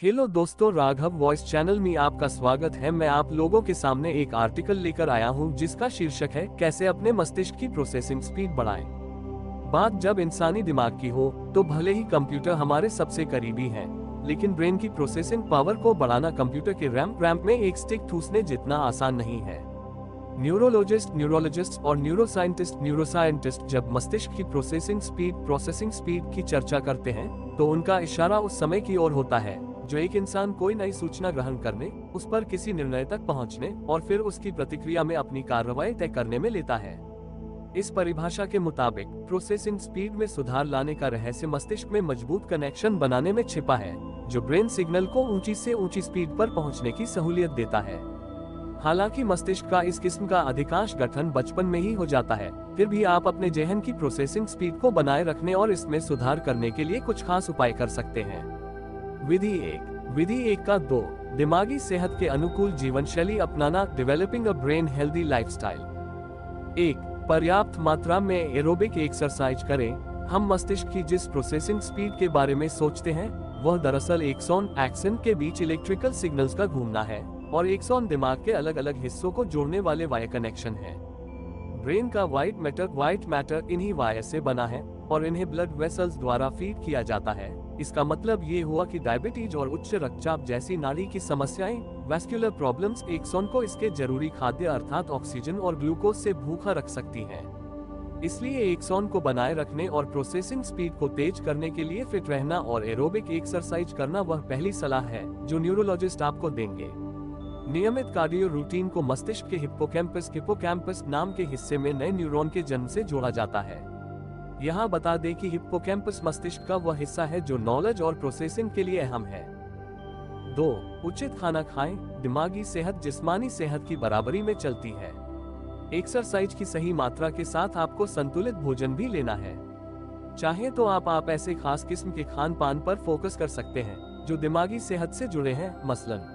Hello दोस्तों, Raghav voice channel में आपका स्वागत है। मैं आप लोगों के सामने एक आर्टिकल लेकर आया हूं जिसका शीर्षक है कैसे अपने मस्तिष्क की प्रोसेसिंग स्पीड बढ़ाएं। बात जब इंसानी दिमाग की हो तो भले ही कंप्यूटर हमारे सबसे करीबी है, लेकिन ब्रेन की प्रोसेसिंग पावर को बढ़ाना कंप्यूटर के रैम में एक स्टिक ठूसने जितना आसान नहीं है। न्यूरोलॉजिस्ट और न्यूरोसाइंटिस्ट जब मस्तिष्क की प्रोसेसिंग स्पीड की चर्चा करते हैं तो उनका इशारा उस समय की ओर होता है जो एक इंसान कोई नई सूचना ग्रहण करने, उस पर किसी निर्णय तक पहुंचने और फिर उसकी प्रतिक्रिया में अपनी कार्रवाई तय करने में लेता है। इस परिभाषा के मुताबिक प्रोसेसिंग स्पीड में सुधार लाने का रहस्य मस्तिष्क में मजबूत कनेक्शन बनाने में छिपा है, जो ब्रेन सिग्नल को ऊंची से ऊंची स्पीड पर पहुंचने की सहूलियत देता है। हालांकि मस्तिष्क का इस किस्म का अधिकांश गठन बचपन में ही हो जाता है, फिर भी आप अपने ज़हन की प्रोसेसिंग स्पीड को बनाए रखने और इसमें सुधार करने के लिए कुछ खास उपाय कर सकते हैं। विधि एक का 2, दिमागी सेहत के अनुकूल जीवन शैली अपनाना, developing a brain healthy lifestyle. 1, पर्याप्त मात्रा में एरोबिक एक्सरसाइज करें। हम मस्तिष्क की जिस प्रोसेसिंग स्पीड के बारे में सोचते हैं वह दरअसल एक्सन के बीच इलेक्ट्रिकल सिग्नल्स का घूमना है, और एक्सन दिमाग के अलग अलग हिस्सों को जोड़ने वाले वायर कनेक्शन है। ब्रेन का व्हाइट मैटर इन्हीं वायर से बना है और इन्हें ब्लड वेसल्स द्वारा फीड किया जाता है। इसका मतलब ये हुआ कि डायबिटीज और उच्च रक्तचाप जैसी नाड़ी की समस्याएं, वैस्कुलर प्रॉब्लम्स एक्सन को इसके जरूरी खाद्य अर्थात ऑक्सीजन और ग्लूकोज से भूखा रख सकती हैं। इसलिए एक्सन को बनाए रखने और प्रोसेसिंग स्पीड को तेज करने के लिए फिट रहना और एरोबिक एक्सरसाइज करना वह पहली सलाह है जो न्यूरोलॉजिस्ट आपको देंगे। नियमित कार्डियो रूटीन को मस्तिष्क के हिप्पोकैम्पस नाम के हिस्से में नए न्यूरॉन के जन्म से जोड़ा जाता है। यहाँ बता दें कि हिप्पोकैम्पस मस्तिष्क का वह हिस्सा है जो नॉलेज और प्रोसेसिंग के लिए अहम है। 2, उचित खाना खाएं। दिमागी सेहत जिस्मानी सेहत की बराबरी में चलती है। एक्सरसाइज की सही मात्रा के साथ आपको संतुलित भोजन भी लेना है। चाहे तो आप ऐसे खास किस्म के खान पान पर फोकस कर सकते हैं जो दिमागी सेहत से जुड़े हैं, मसलन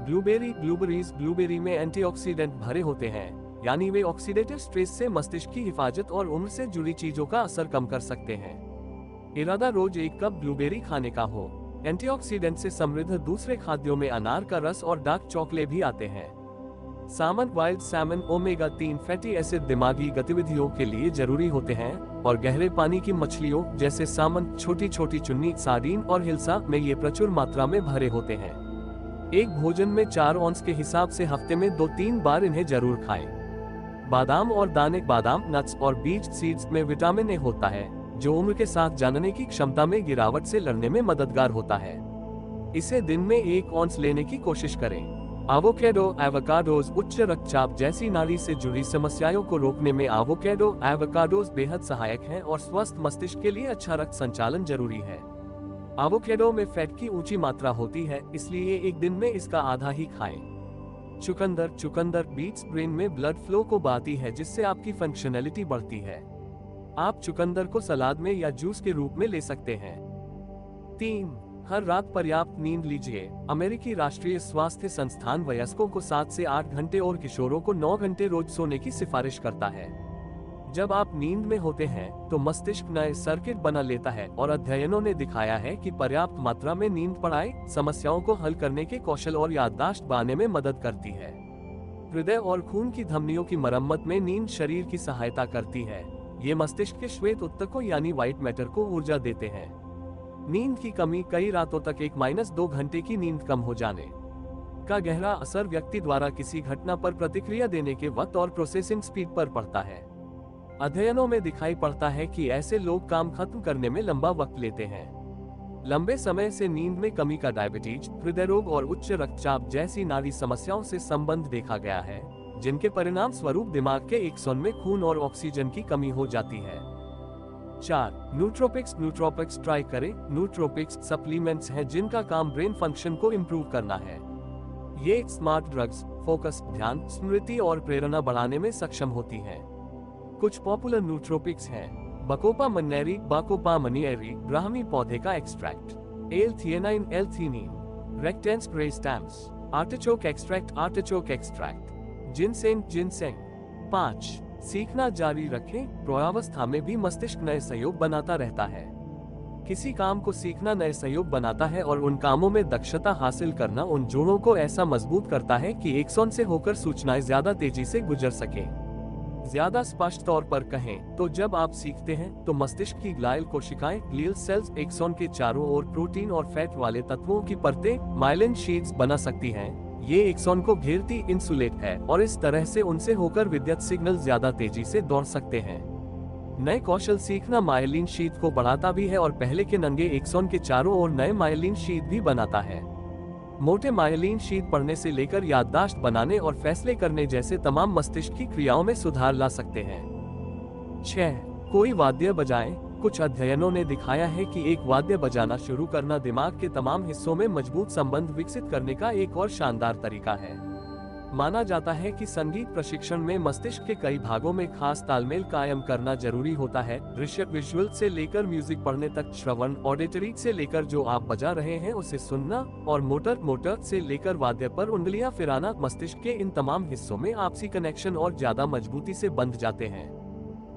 ब्लूबेरी में एंटीऑक्सीडेंट भरे होते हैं, यानी वे ऑक्सीडेटिव स्ट्रेस से मस्तिष्क की हिफाजत और उम्र से जुड़ी चीजों का असर कम कर सकते हैं। इरादा रोज 1 कप ब्लूबेरी खाने का हो। एंटीऑक्सीडेंट से समृद्ध दूसरे खाद्यों में अनार का रस और डार्क चॉकलेट भी आते हैं। Wild Simon omega 3 fatty acid दिमागी गतिविधियों के लिए जरूरी होते हैं, और गहरे पानी की मछलियों जैसे सामन, छोटी छोटी चुन्नी, सार्डीन और हिल्सा में ये प्रचुर मात्रा में भरे होते हैं। एक भोजन में 4 औंस के हिसाब से हफ्ते में 2-3 बार इन्हें जरूर खाएं। बादाम और दाने, बादाम, नट्स और बीज सीड्स में विटामिन ए होता है जो उम्र के साथ जानने की क्षमता में गिरावट से लड़ने में मददगार होता है। इसे दिन में 1 औंस लेने की कोशिश करें। एवोकाडोज उच्च रक्तचाप जैसी नाड़ी से जुड़ी समस्याओं को रोकने में एवोकाडोज बेहद सहायक हैं और स्वस्थ मस्तिष्क के लिए अच्छा रक्त संचालन जरूरी है। एवोकाडो में फैट की ऊंची मात्रा होती है, इसलिए एक दिन में इसका आधा ही खाएं। चुकंदर बीट्स ब्रेन में ब्लड फ्लो को बढ़ाती है, जिससे आपकी फंक्शनैलिटी बढ़ती है। आप चुकंदर को सलाद में या जूस के रूप में ले सकते हैं। 3, हर रात पर्याप्त नींद लीजिए। अमेरिकी राष्ट्रीय स्वास्थ्य संस्थान वयस्कों को 7 से 8 घंटे और किशोरों को 9 घंटे रोज सोने की सिफारिश करता है। जब आप नींद में होते हैं तो मस्तिष्क नए सर्किट बना लेता है, और अध्ययनों ने दिखाया है कि पर्याप्त मात्रा में नींद पढ़ाई समस्याओं को हल करने के कौशल और याददाश्त बढ़ाने में मदद करती है। हृदय और खून की धमनियों की मरम्मत में नींद शरीर की सहायता करती है। ये मस्तिष्क के श्वेत ऊतकों यानी व्हाइट मैटर को ऊर्जा देते हैं। नींद की कमी कई रातों तक 1-2 घंटे की नींद कम हो जाने का गहरा असर व्यक्ति द्वारा किसी घटना पर प्रतिक्रिया देने के वक्त और प्रोसेसिंग स्पीड पर पड़ता है। अध्ययनों में दिखाई पड़ता है कि ऐसे लोग काम खत्म करने में लंबा वक्त लेते हैं। लंबे समय से नींद में कमी का डायबिटीज, हृदय रोग और उच्च रक्तचाप जैसी नाड़ी समस्याओं से संबंध देखा गया है, जिनके परिणाम स्वरूप दिमाग के एक्सन में खून और ऑक्सीजन की कमी हो जाती है। 4, नूट्रोपिक्स ट्राई करें। नूट्रोपिक्स सप्लीमेंट्स हैं जिनका काम ब्रेन फंक्शन को इम्प्रूव करना है। ये स्मार्ट ड्रग्स फोकस, ध्यान, स्मृति और प्रेरणा बढ़ाने में सक्षम होती हैं। कुछ पॉपुलर नूट्रोपिक्स हैं: बकोपा मनिएरी, ब्राह्मी पौधे का extract, L-theanine, L-theanine, reactance spray stamps, artichoke extract, ginseng. 5, सीखना जारी रखें। प्रौढ़ावस्था में भी मस्तिष्क नए सहयोग बनाता रहता है। किसी काम को सीखना नए सहयोग बनाता है और उन कामों में दक्षता हासिल करना उन जोड़ों को ऐसा मजबूत करता है कि एक्सॉन से होकर सूचनाएं ज्यादा तेजी से गुजर सके। ज्यादा स्पष्ट तौर पर कहें तो जब आप सीखते हैं तो मस्तिष्क की ग्लाइल कोशिकाएं ग्लियल सेल्स एक्सॉन के चारों ओर प्रोटीन और फैट वाले तत्वों की परतें माइलिन शीट्स बना सकती हैं। ये एक्सॉन को घेरती इंसुलेट है और इस तरह से उनसे होकर विद्युत सिग्नल ज्यादा तेजी से दौड़ सकते हैं। नए कौशल सीखना माइलिन शीट को बढ़ाता भी है और पहले के नंगे एक्सॉन के चारों ओर नए माइलिन शीट भी बनाता है। मोटे माइलिन शीट पढ़ने से लेकर याददाश्त बनाने और फैसले करने जैसे तमाम मस्तिष्क की क्रियाओं में सुधार ला सकते हैं। 6. कोई वाद्य बजाएं। कुछ अध्ययनों ने दिखाया है कि एक वाद्य बजाना शुरू करना दिमाग के तमाम हिस्सों में मजबूत संबंध विकसित करने का एक और शानदार तरीका है। माना जाता है कि संगीत प्रशिक्षण में मस्तिष्क के कई भागों में खास तालमेल कायम करना जरूरी होता है। दृश्य विजुअल से लेकर म्यूजिक पढ़ने तक, श्रवण ऑडिटरी से लेकर जो आप बजा रहे हैं उसे सुनना, और मोटर से लेकर वाद्य पर उंगलियां फिराना, मस्तिष्क के इन तमाम हिस्सों में आपसी कनेक्शन और ज्यादा मजबूती से बंध जाते हैं।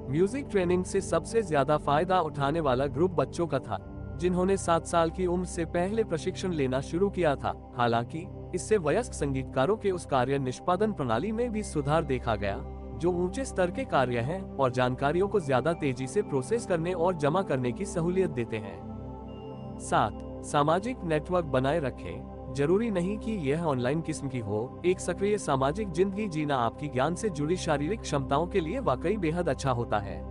म्यूजिक ट्रेनिंग से सबसे ज्यादा फायदा उठाने वाला ग्रुप बच्चों का था, जिन्होंने 7 साल की उम्र से पहले प्रशिक्षण लेना शुरू किया था। हालांकि इससे वयस्क संगीतकारों के उस कार्य निष्पादन प्रणाली में भी सुधार देखा गया, जो ऊंचे स्तर के कार्य हैं और जानकारियों को ज्यादा तेजी से प्रोसेस करने और जमा करने की सहूलियत देते हैं। 7. सामाजिक नेटवर्क बनाए रखें। जरूरी नहीं कि यह ऑनलाइन किस्म की हो, एक सक्रिय सामाजिक जिंदगी जीना आपकी ज्ञान से जुड़ी शारीरिक क्षमताओं के लिए वाकई बेहद अच्छा होता है।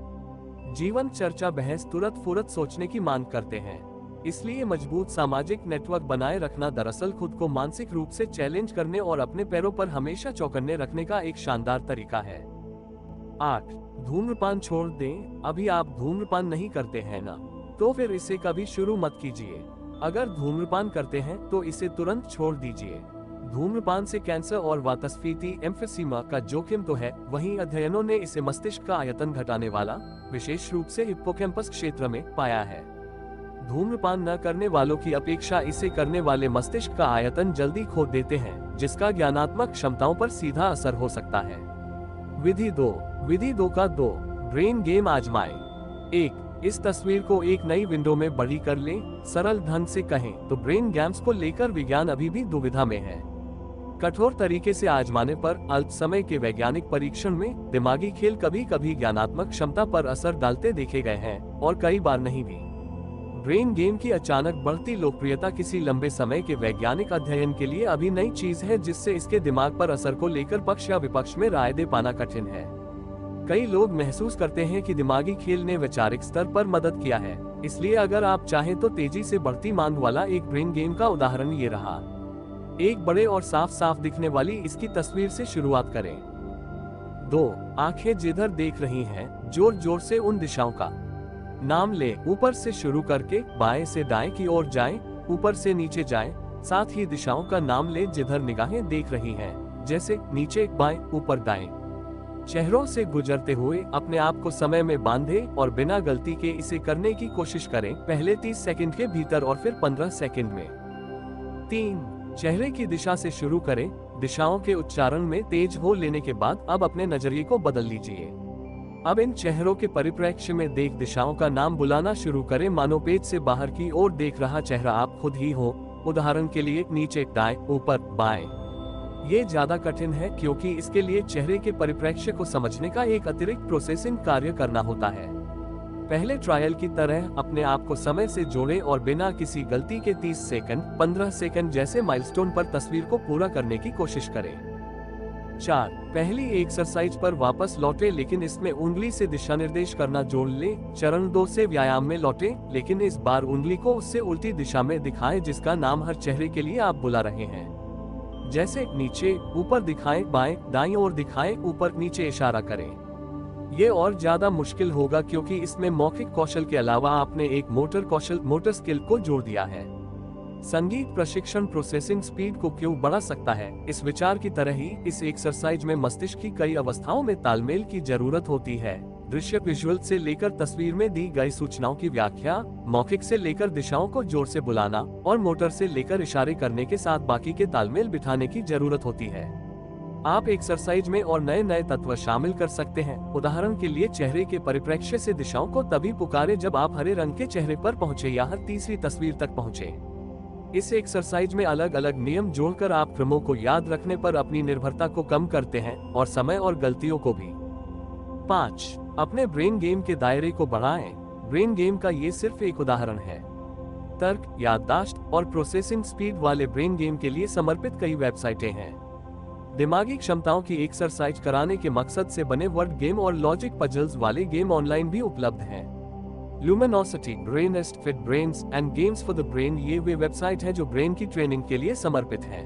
जीवन चर्चा बहस तुरंत फुरत सोचने की मांग करते हैं, इसलिए मजबूत सामाजिक नेटवर्क बनाए रखना दरअसल खुद को मानसिक रूप से चैलेंज करने और अपने पैरों पर हमेशा चौकन्ने रखने का एक शानदार तरीका है। 8. धूम्रपान छोड़ दें। अभी आप धूम्रपान नहीं करते हैं ना, तो फिर इसे कभी शुरू मत कीजिए। अगर धूम्रपान करते हैं तो इसे तुरंत छोड़ दीजिए। धूम्रपान से कैंसर और वातस्फीति एम्फीसीमा का जोखिम तो है, वहीं अध्ययनों ने इसे मस्तिष्क का आयतन घटाने वाला, विशेष रूप से हिप्पोकैम्पस क्षेत्र में, पाया है। धूम्रपान न करने वालों की अपेक्षा इसे करने वाले मस्तिष्क का आयतन जल्दी खो देते हैं, जिसका ज्ञानात्मक क्षमताओं पर सीधा असर हो सकता है। विधि 2 का 2 ब्रेन गेम आजमाएं। 1. इस तस्वीर को एक नई विंडो में बड़ी कर लें। सरल ढंग से कहें तो ब्रेन गेम्स को लेकर विज्ञान अभी भी दुविधा में है। कठोर तरीके से आजमाने पर अल्प समय के वैज्ञानिक परीक्षण में दिमागी खेल कभी कभी ज्ञानात्मक क्षमता पर असर डालते देखे गए हैं, और कई बार नहीं भी। ब्रेन गेम की अचानक बढ़ती लोकप्रियता किसी लंबे समय के वैज्ञानिक अध्ययन के लिए अभी नई चीज है, जिससे इसके दिमाग पर असर को लेकर पक्ष या विपक्ष में राय दे पाना कठिन है। कई लोग महसूस करते हैं कि दिमागी खेल ने वैचारिक स्तर पर मदद किया है, इसलिए अगर आप चाहें तो तेजी से बढ़ती मांग वाला एक ब्रेन गेम का उदाहरण ये रहा। एक बड़े और साफ साफ दिखने वाली इसकी तस्वीर से शुरुआत करें। 2. आंखें जिधर देख रही हैं, जोर जोर से उन दिशाओं का नाम ले। ऊपर से शुरू करके बाएं से दाएं की ओर जाएं, ऊपर से नीचे जाएं, साथ ही दिशाओं का नाम ले जिधर निगाहें देख रही हैं, जैसे नीचे बाएं ऊपर दाएं। चेहरों से गुजरते हुए अपने आप को समय में बांधे और बिना गलती के इसे करने की कोशिश करें, पहले 30 सेकंड के भीतर और फिर 15 सेकंड में। 3. चेहरे की दिशा से शुरू करें। दिशाओं के उच्चारण में तेज हो लेने के बाद अब अपने नजरिए को बदल लीजिए। अब इन चेहरों के परिप्रेक्ष्य में देख दिशाओं का नाम बुलाना शुरू करें, मानो पेज से बाहर की ओर देख रहा चेहरा आप खुद ही हो। उदाहरण के लिए नीचे दाएं, ऊपर बाएं। ये ज्यादा कठिन है क्योंकि इसके लिए चेहरे के परिप्रेक्ष्य को समझने का एक अतिरिक्त प्रोसेसिंग कार्य करना होता है। पहले ट्रायल की तरह अपने आप को समय से जोड़ें और बिना किसी गलती के 30 सेकंड, 15 सेकंड जैसे माइलस्टोन पर तस्वीर को पूरा करने की कोशिश करें। 4. पहली एक्सरसाइज पर वापस लौटे, लेकिन इसमें उंगली से दिशा निर्देश करना जोड़ लें। चरण 2 से व्यायाम में लौटे, लेकिन इस बार उंगली को उससे उल्टी दिशा में दिखाएं जिसका नाम हर चेहरे के लिए आप बुला रहे हैं। जैसे नीचे ऊपर दिखाएं, बाएं दाईं ओर दिखाएं, ऊपर नीचे इशारा करें। ये और ज्यादा मुश्किल होगा क्योंकि इसमें मौखिक कौशल के अलावा आपने एक मोटर स्किल को जोड़ दिया है। संगीत प्रशिक्षण प्रोसेसिंग स्पीड को क्यों बढ़ा सकता है? इस विचार की तरह ही इस एक्सरसाइज में मस्तिष्क की कई अवस्थाओं में तालमेल की जरूरत होती है। दृश्य विजुअल से लेकर तस्वीर में दी गई सूचनाओं की व्याख्या, मौखिक से लेकर दिशाओं को जोर से बुलाना और मोटर से लेकर इशारे करने के साथ बाकी के तालमेल बिठाने की जरूरत होती है। आप एक्सरसाइज में और नए नए तत्व शामिल कर सकते हैं। उदाहरण के लिए चेहरे के परिप्रेक्ष्य से दिशाओं को तभी पुकारे जब आप हरे रंग के चेहरे पर पहुंचे या हर तीसरी तस्वीर तक पहुंचे। इस एक्सरसाइज में अलग अलग नियम जोड़कर आप क्रमों को याद रखने पर अपनी निर्भरता को कम करते हैं और समय और गलतियों को भी। 5. अपने ब्रेन गेम के दायरे को बढ़ाएं। ब्रेन गेम का ये सिर्फ एक उदाहरण है। तर्क, याददाश्त और प्रोसेसिंग स्पीड वाले ब्रेन गेम के लिए समर्पित कई वेबसाइटें हैं। दिमागी क्षमताओं की एक्सरसाइज कराने के मकसद से बने वर्ड गेम और लॉजिक पजल्स वाले गेम ऑनलाइन भी उपलब्ध हैं। Luminosity, Brainist, Fit Brains and Games for the Brain ये वे वेबसाइट है जो ब्रेन की ट्रेनिंग के लिए समर्पित है।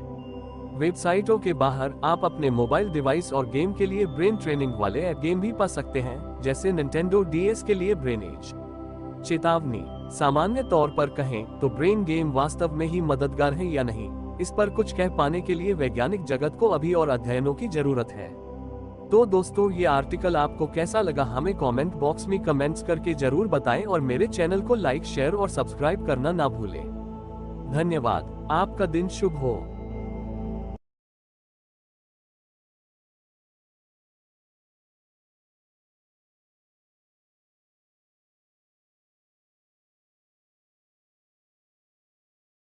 वेबसाइटों के बाहर आप अपने मोबाइल डिवाइस और गेम के लिए ब्रेन ट्रेनिंग वाले ऐप गेम भी पा सकते हैं, जैसे निंटेंडो DS के लिए ब्रेनेज। चेतावनी, सामान्य तौर पर कहें तो ब्रेन गेम वास्तव में ही मददगार है या नहीं, इस पर कुछ कह पाने के लिए वैज्ञानिक जगत को अभी और अध्ययनों की जरूरत है। तो दोस्तों, ये आर्टिकल आपको कैसा लगा हमें कमेंट बॉक्स में कमेंट्स करके जरूर बताएं और मेरे चैनल को लाइक, शेयर और सब्सक्राइब करना ना भूलें। धन्यवाद। आपका दिन शुभ हो।